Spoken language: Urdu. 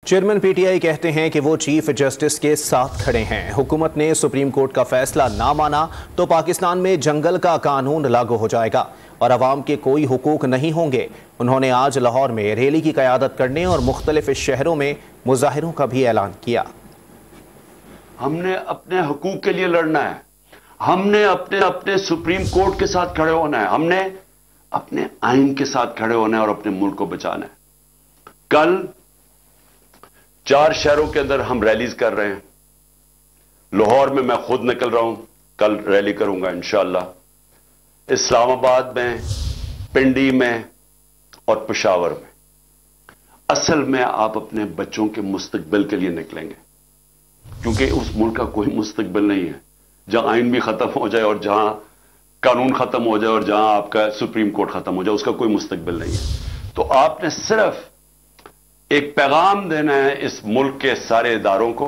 چیئرمین پی ٹی آئی کہتے ہیں کہ وہ چیف جسٹس کے ساتھ کھڑے ہیں۔ حکومت نے سپریم کورٹ کا فیصلہ نہ مانا تو پاکستان میں جنگل کا قانون لاگو ہو جائے گا اور عوام کے کوئی حقوق نہیں ہوں گے۔ انہوں نے آج لاہور میں ریلی کی قیادت کرنے اور مختلف شہروں میں مظاہروں کا بھی اعلان کیا۔ ہم نے اپنے حقوق کے لیے لڑنا ہے، ہم نے اپنے سپریم کورٹ کے ساتھ کھڑے ہونا ہے، ہم نے اپنے آئین کے ساتھ کھڑے ہونا ہے اور اپنے ملک کو بچانا ہے۔ کل 4 شہروں کے اندر ہم ریلیز کر رہے ہیں۔ لاہور میں خود نکل رہا ہوں، کل ریلی کروں گا انشاءاللہ۔ اسلام آباد میں، پنڈی میں اور پشاور میں۔ اصل میں آپ اپنے بچوں کے مستقبل کے لیے نکلیں گے، کیونکہ اس ملک کا کوئی مستقبل نہیں ہے جہاں آئین بھی ختم ہو جائے اور جہاں قانون ختم ہو جائے اور جہاں آپ کا سپریم کورٹ ختم ہو جائے، اس کا کوئی مستقبل نہیں ہے۔ تو آپ نے صرف ایک پیغام دینا ہے اس ملک کے سارے اداروں کو